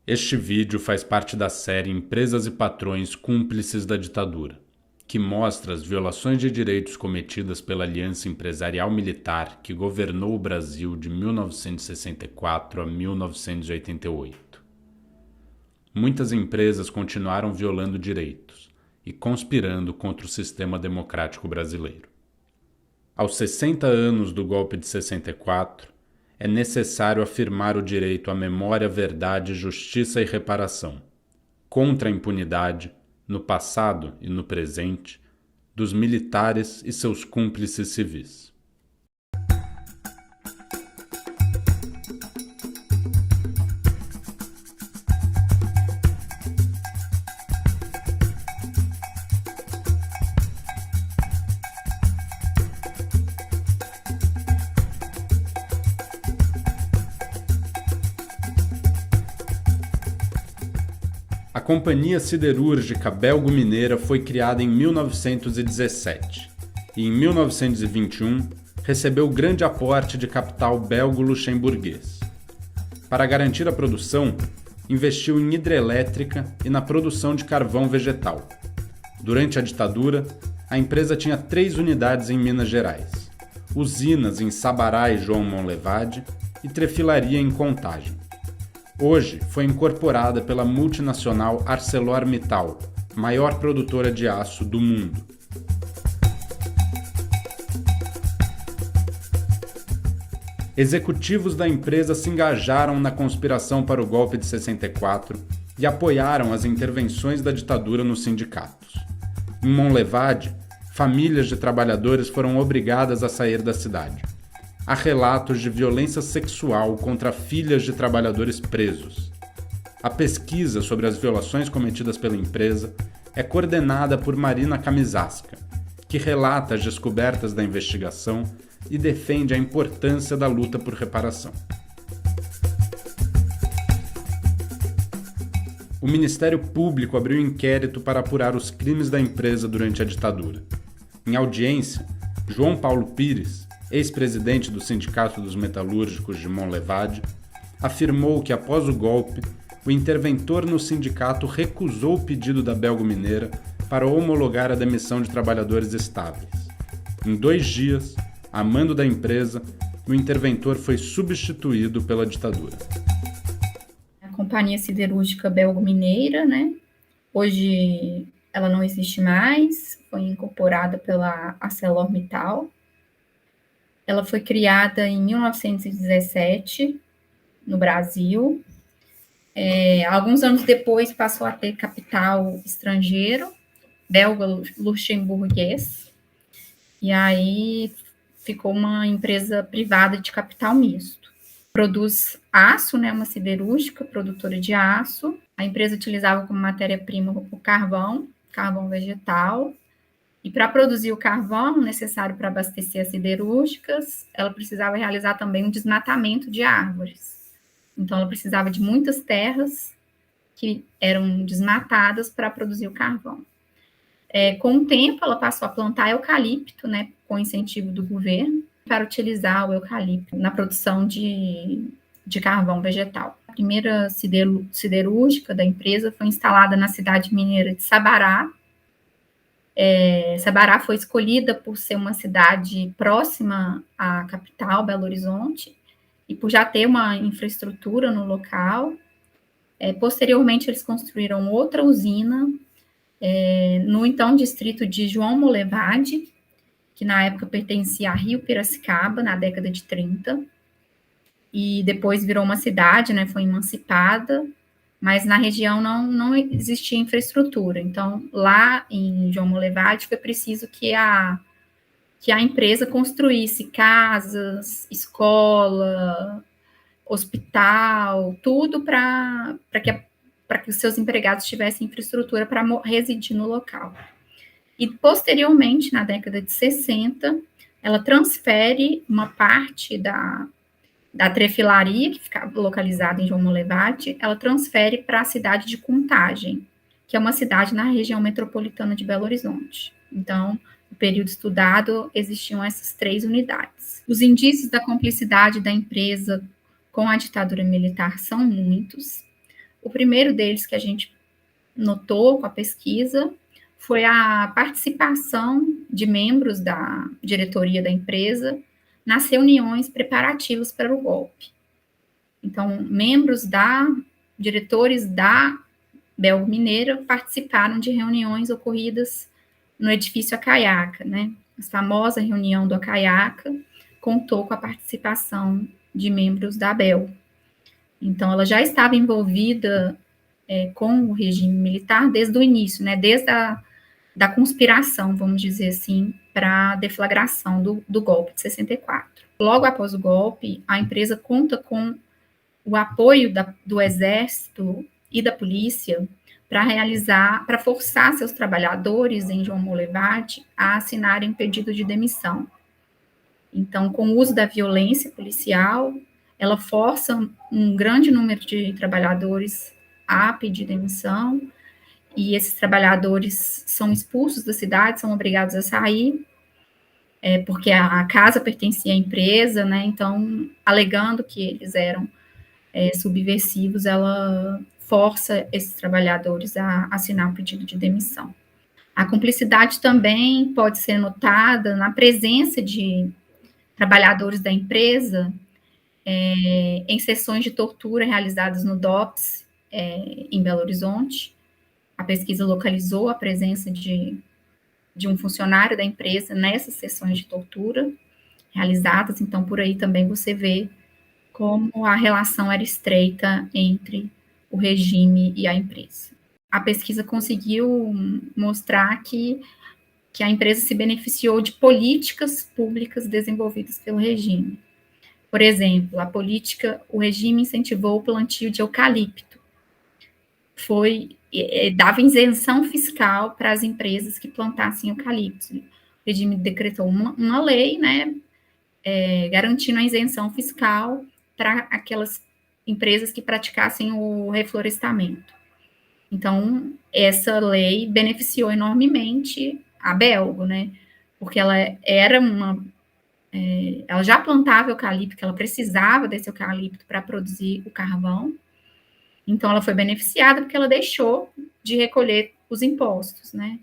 Este vídeo faz parte da série Empresas e Patrões Cúmplices da Ditadura, que mostra as violações de direitos cometidas pela Aliança Empresarial Militar que governou o Brasil de 1964 a 1988. Muitas empresas continuaram violando direitos e conspirando contra o sistema democrático brasileiro. Aos 60 anos do golpe de 64, é necessário afirmar o direito à memória, verdade, justiça e reparação, contra a impunidade, no passado e no presente, dos militares e seus cúmplices civis. A Companhia Siderúrgica Belgo-Mineira foi criada em 1917 e, em 1921, recebeu grande aporte de capital belgo-luxemburguês. Para garantir a produção, investiu em hidrelétrica e na produção de carvão vegetal. Durante a ditadura, a empresa tinha 3 unidades em Minas Gerais, usinas em Sabará e João Monlevade e trefilaria em Contagem. Hoje foi incorporada pela multinacional ArcelorMittal, maior produtora de aço do mundo. Executivos da empresa se engajaram na conspiração para o golpe de 64 e apoiaram as intervenções da ditadura nos sindicatos. Em Monlevade, famílias de trabalhadores foram obrigadas a sair da cidade. Há relatos de violência sexual contra filhas de trabalhadores presos. A pesquisa sobre as violações cometidas pela empresa é coordenada por Marina Kamisaska, que relata as descobertas da investigação e defende a importância da luta por reparação. O Ministério Público abriu inquérito para apurar os crimes da empresa durante a ditadura. Em audiência, João Paulo Pires, ex-presidente do Sindicato dos Metalúrgicos de Monlevade, afirmou que, após o golpe, o interventor no sindicato recusou o pedido da Belgo-Mineira para homologar a demissão de trabalhadores estáveis. Em 2 dias, a mando da empresa, o interventor foi substituído pela ditadura. A Companhia Siderúrgica Belgo-Mineira, né? Hoje ela não existe mais, foi incorporada pela ArcelorMittal. Ela foi criada em 1917, no Brasil. Alguns anos depois passou a ter capital estrangeiro, belga-luxemburguês, e aí ficou uma empresa privada de capital misto. Produz aço, né, uma siderúrgica, produtora de aço. A empresa utilizava como matéria-prima o carvão vegetal. E para produzir o carvão necessário para abastecer as siderúrgicas, ela precisava realizar também um desmatamento de árvores. Então, ela precisava de muitas terras que eram desmatadas para produzir o carvão. Com o tempo, ela passou a plantar eucalipto, né, com incentivo do governo, para utilizar o eucalipto na produção de carvão vegetal. A primeira siderúrgica da empresa foi instalada na cidade mineira de Sabará. Sabará foi escolhida por ser uma cidade próxima à capital, Belo Horizonte, e por já ter uma infraestrutura no local. Posteriormente, eles construíram outra usina no então distrito de João Monlevade, que na época pertencia a Rio Piracicaba, na década de 30, e depois virou uma cidade, né, foi emancipada, mas na região não existia infraestrutura. Então, lá em João Monlevade, foi preciso que a empresa construísse casas, escola, hospital, tudo para que os seus empregados tivessem infraestrutura para residir no local. E, posteriormente, na década de 60, ela transfere uma parte da trefilaria, que ficava localizada em João Monlevade, ela transfere para a cidade de Contagem, que é uma cidade na região metropolitana de Belo Horizonte. Então, no período estudado, existiam essas 3 unidades. Os indícios da cumplicidade da empresa com a ditadura militar são muitos. O primeiro deles que a gente notou com a pesquisa foi a participação de membros da diretoria da empresa nas reuniões preparativas para o golpe. Então, diretores da Bel Mineira participaram de reuniões ocorridas no edifício Acaiaca, né? A famosa reunião do Acaiaca contou com a participação de membros da Bel. Então, ela já estava envolvida com o regime militar desde o início, né? Desde da conspiração, vamos dizer assim, para a deflagração do golpe de 64. Logo após o golpe, a empresa conta com o apoio do Exército e da polícia para forçar seus trabalhadores em João Molevade a assinarem um pedido de demissão. Então, com o uso da violência policial, ela força um grande número de trabalhadores a pedir demissão, e esses trabalhadores são expulsos da cidade, são obrigados a sair, porque a casa pertencia à empresa, né? Então, alegando que eles eram subversivos, ela força esses trabalhadores a assinar um pedido de demissão. A cumplicidade também pode ser notada na presença de trabalhadores da empresa em sessões de tortura realizadas no DOPS, em Belo Horizonte. A pesquisa localizou a presença de um funcionário da empresa nessas sessões de tortura realizadas, então por aí também você vê como a relação era estreita entre o regime e a empresa. A pesquisa conseguiu mostrar que a empresa se beneficiou de políticas públicas desenvolvidas pelo regime. Por exemplo, o regime incentivou o plantio de eucalipto. Dava isenção fiscal para as empresas que plantassem eucalipto. O regime decretou uma lei, né, garantindo a isenção fiscal para aquelas empresas que praticassem o reflorestamento. Então, essa lei beneficiou enormemente a Belgo, né, porque ela ela já plantava eucalipto, ela precisava desse eucalipto para produzir o carvão, então ela foi beneficiada porque ela deixou de recolher os impostos, né,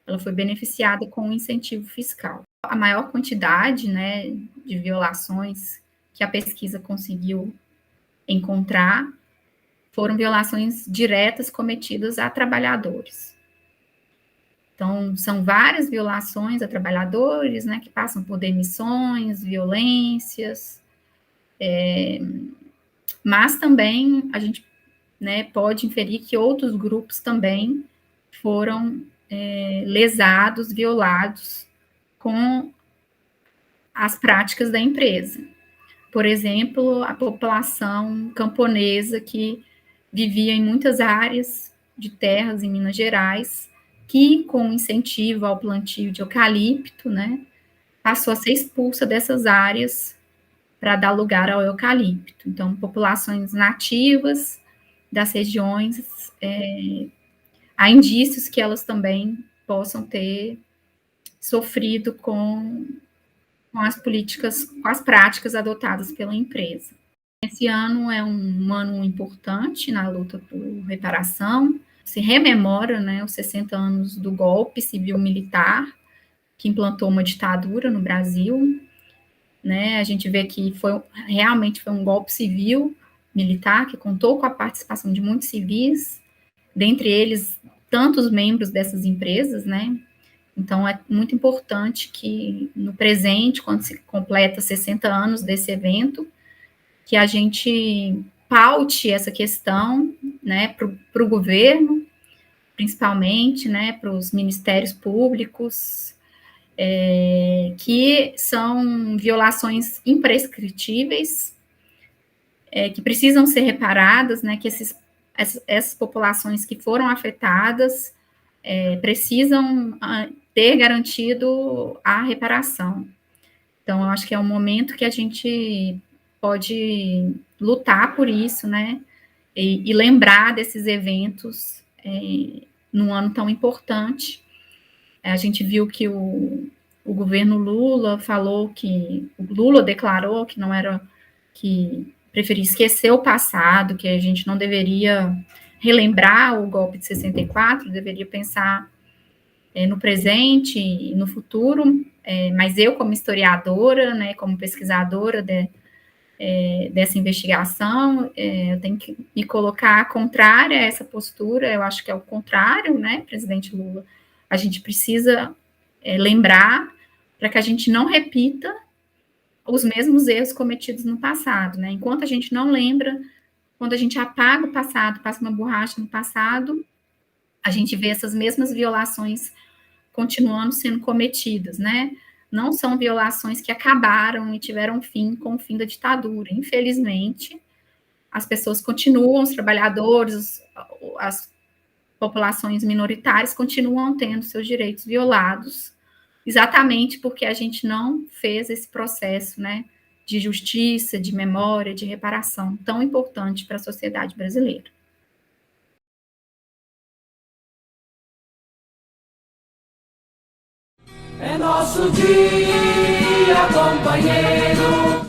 ela foi beneficiada com o incentivo fiscal. A maior quantidade, né, de violações que a pesquisa conseguiu encontrar foram violações diretas cometidas a trabalhadores. Então, são várias violações a trabalhadores, né, que passam por demissões, violências, mas também a gente, né, pode inferir que outros grupos também foram lesados, violados com as práticas da empresa. Por exemplo, a população camponesa que vivia em muitas áreas de terras em Minas Gerais, que, com incentivo ao plantio de eucalipto, né, passou a ser expulsa dessas áreas para dar lugar ao eucalipto. Então, populações nativas das regiões, há indícios que elas também possam ter sofrido com as práticas adotadas pela empresa. Esse ano é um ano importante na luta por reparação. Se rememora, né, os 60 anos do golpe civil-militar que implantou uma ditadura no Brasil. Né, a gente vê que realmente foi um golpe civil-militar que contou com a participação de muitos civis, dentre eles tantos membros dessas empresas, né? Então, é muito importante que, no presente, quando se completa 60 anos desse evento, que a gente paute essa questão, né, para o governo, principalmente, né, para os ministérios públicos, que são violações imprescritíveis, que precisam ser reparadas, né, que essas populações que foram afetadas precisam ter garantido a reparação. Então, eu acho que é um momento que a gente pode lutar por isso, né, e lembrar desses eventos num ano tão importante. A gente viu que o governo Lula declarou que preferia esquecer o passado, que a gente não deveria relembrar o golpe de 64, deveria pensar no presente e no futuro, mas eu, como historiadora, né, como pesquisadora dessa investigação, eu tenho que me colocar contrária a essa postura, eu acho que é o contrário, né, presidente Lula. A gente precisa lembrar para que a gente não repita os mesmos erros cometidos no passado, né? Enquanto a gente não lembra, quando a gente apaga o passado, passa uma borracha no passado, a gente vê essas mesmas violações continuando sendo cometidas, né? Não são violações que acabaram e tiveram fim com o fim da ditadura. Infelizmente, as pessoas continuam, os trabalhadores, as populações minoritárias continuam tendo seus direitos violados, exatamente porque a gente não fez esse processo, né, de justiça, de memória, de reparação, tão importante para a sociedade brasileira. É nosso dia, companheiro.